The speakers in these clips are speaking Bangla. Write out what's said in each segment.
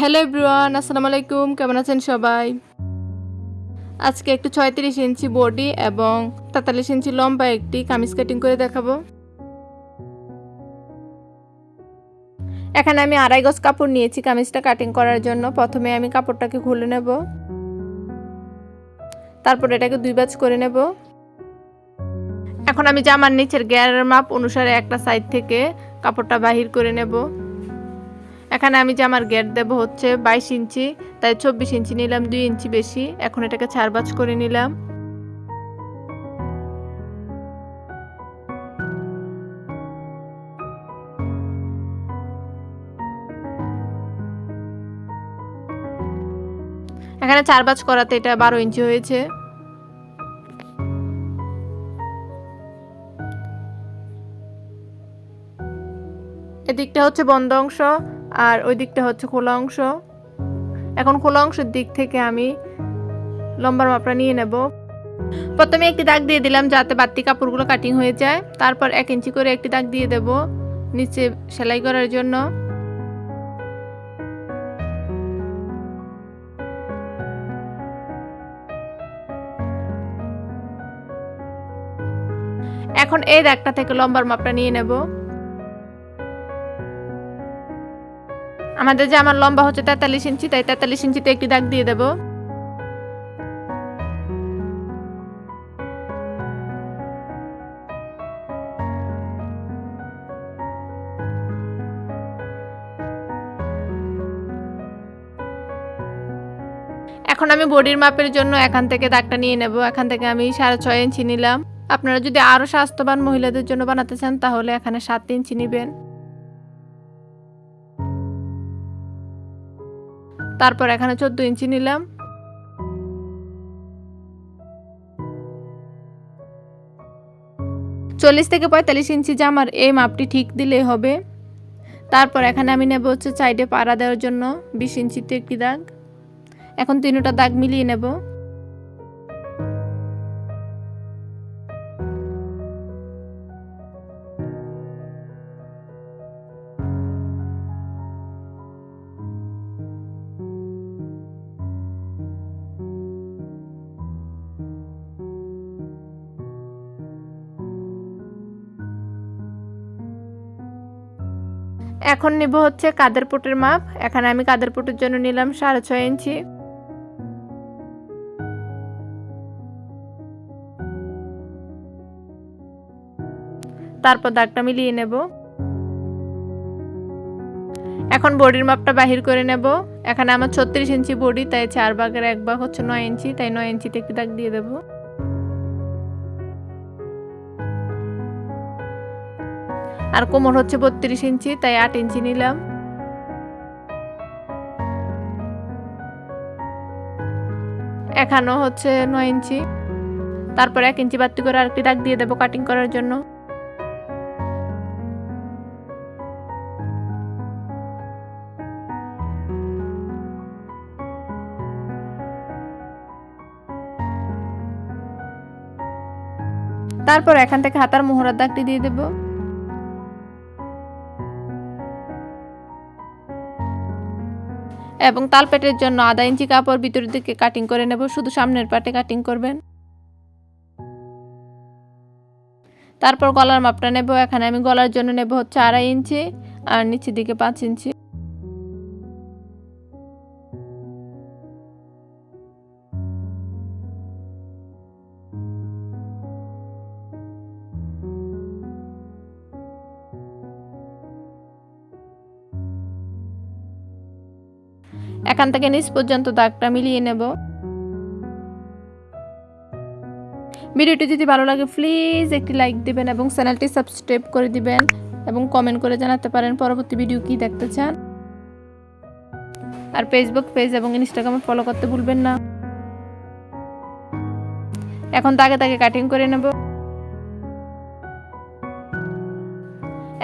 হ্যালো এভরিওয়ান, আসসালামু আলাইকুম। কেমন আছেন সবাই? আজকে একটু ৩৬ ইঞ্চি বডি এবং ৪৩ ইঞ্চি লম্বা একটি কামিজ কাটিং করে দেখাবো। এখানে আমি ২.৫ গজ কাপড় নিয়েছি কামিজটা কাটিং করার জন্য। প্রথমে আমি কাপড়টাকে খুলে নেব, তারপর এটাকে ২ ভাঁজ করে নেব। এখন আমি জামার নিচের ঘেরের মাপ অনুসারে একটা সাইড থেকে কাপড়টা বাহির করে নেব। এখানে আমি জামার ঘের দেব হচ্ছে ২২ ইঞ্চি, তাই ২৪ ইঞ্চি নিলাম, ২ ইঞ্চি বেশি। এখন এটাকে ৪ ভাঁজ করে নিলাম। এখানে ৪ ভাঁজ করাতে এটা ১২ ইঞ্চি হয়েছে। এদিকটা হচ্ছে বন্ধ অংশ আর ওই দিকটা হচ্ছে খোলা অংশ। এখন খোলা অংশের দিক থেকে আমি লম্বার মাপটা নিয়ে নেব। প্রথমে একটি দাগ দিয়ে দিলাম যাতে বাড়তি কাপড়গুলো কাটিং হয়ে যায়। তারপর ১ ইঞ্চি করে একটি দাগ দিয়ে দেব নিচে সেলাই করার জন্য। এখন এই দাগটা থেকে লম্বার মাপটা নিয়ে নেব। আমাদের জামার লম্বা হচ্ছে ৪৩ ইঞ্চি, তাই ৪৩ ইঞ্চিতে একটি দাগ দিয়ে দেব। এখন আমি বডির মাপের জন্য এখান থেকে দাগটা নিয়ে নেব। এখান থেকে আমি ৬.৫ ইঞ্চি নিলাম। আপনারা যদি আরো স্বাস্থ্যবান মহিলাদের জন্য বানাতে চান তাহলে এখানে ৭ ইঞ্চি নেবেন। তারপর এখানে ১৪ ইঞ্চি নিলাম। চল্লিশ থেকে ৪৫ ইঞ্চি জামার এই মাপটি ঠিক দিলেই হবে। তারপর এখানে আমি নেব হচ্ছে সাইডে পাড়া দেওয়ার জন্য ২০ ইঞ্চিতে একটি দাগ। এখন তিনটা দাগ মিলিয়ে নেব। এখন নেব হচ্ছে কাঁধের পটের মাপ। এখানে আমি কাঁধের পটের জন্য নিলাম ৬.৫ ইঞ্চি। তারপর দাগটা মিলিয়ে নেব। এখন বডির মাপটা বাহির করে নেব। এখানে আমার ৩৬ ইঞ্চি বডি, তাই ৪ ভাগের ১ ভাগ হচ্ছে ৯ ইঞ্চি, তাই ৯ ইঞ্চিতে একটি দাগ দিয়ে দেব। আর কোমর হচ্ছে ৩২ ইঞ্চি, তাই ৮ ইঞ্চি নিলাম। এখানেও হচ্ছে ৯ ইঞ্চি। তারপর ১ ইঞ্চি বাড়তি করে আরেকটি দাগ দিয়ে দেব কাটিং করার জন্য। তারপর এখান থেকে হাতার মোহরার দাগটি দিয়ে দেব। এবং তালপেটের জন্য ১/২ ইঞ্চি কাপড় ভিতরের দিকে কাটিং করে নেব, শুধু সামনের পাটে কাটিং করবেন। তারপর গলার মাপটা নেব। এখানে আমি গলার জন্য নেব হচ্ছে ২.৫ ইঞ্চি আর নিচের দিকে ৫ ইঞ্চি। এখান থেকে নিচ পর্যন্ত দাগটা মিলিয়ে নেব। ভিডিওটি যদি ভালো লাগে প্লিজ একটি লাইক দিবেন এবং চ্যানেলটি সাবস্ক্রাইব করে দিবেন এবং কমেন্ট করে জানাতে পারেন পরবর্তী ভিডিও কি দেখতে চান। আর ফেসবুক পেজ এবং ইনস্টাগ্রামে ফলো করতে ভুলবেন না। এখন দাগে দাগে কাটিং করে নেব।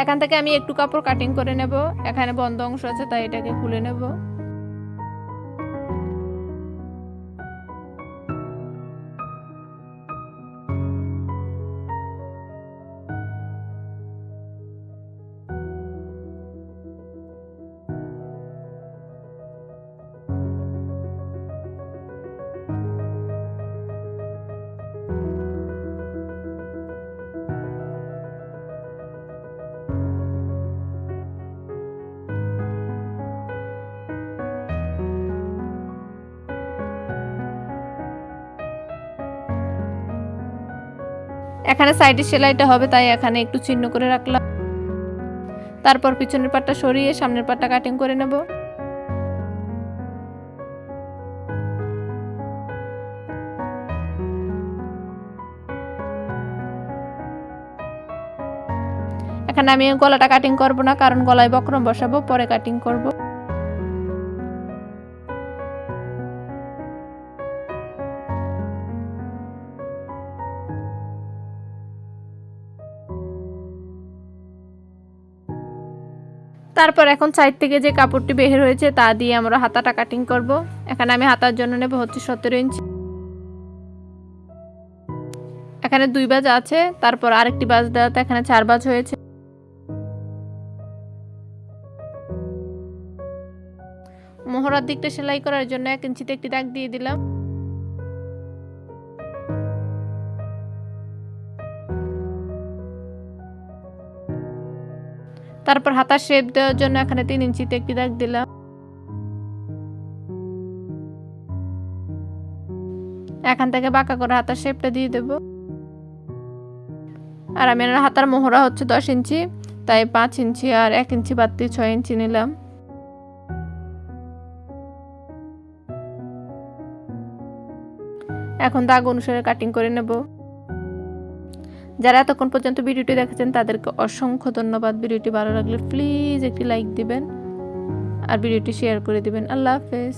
এখান থেকে আমি একটু কাপড় কাটিং করে নেব। এখানে বন্ধ অংশ আছে, তাই এটাকে খুলে নেব। এখানে সাইডে সেলাইটা হবে, তাই এখানে একটু চিহ্ন করে রাখলাম। তারপর পিছনের পাটটা সরিয়ে সামনের পাটটা কাটিং করে নেব। এখানে আমি গলাটা কাটিং করব না, কারণ গলায় বক্রম বসাবো, পরে কাটিং করব। তারপর এখন সাইড থেকে যে কাপড়টি বের হয়েছে তা দিয়ে আমরা হাতাটা কাটিং করব। এখানে আমি হাতার জন্য নেব হচ্ছে 17 ইঞ্চি। এখানে 2 ভাঁজ আছে, তারপর আরেকটি ভাঁজ দেওয়াতে এখানে 4 ভাঁজ হয়েছে। মোহরার দিকটা সেলাই করার জন্য 1 ইঞ্চিতে একটি দাগ দিয়ে দিলাম। তারপর হাতার শেপ দেওয়ার জন্য এখানে 3 ইঞ্চিতে একটি দাগ দিলাম। এখান থেকে বাঁকা করে হাতার শেপটা দিয়ে দেব। আর আমি হাতার মোহরা হচ্ছে 10 ইঞ্চি, তাই 5 ইঞ্চি আর 1 ইঞ্চি বাদ দিয়ে 6 ইঞ্চি নিলাম। এখন দাগ অনুসারে কাটিং করে নেব। যারা এতক্ষণ পর্যন্ত ভিডিওটি দেখেছেন তাদেরকে অসংখ্য ধন্যবাদ। ভিডিওটি ভালো লাগলে প্লিজ একটি লাইক দিবেন আর ভিডিওটি শেয়ার করে দিবেন। আল্লাহ হাফেজ।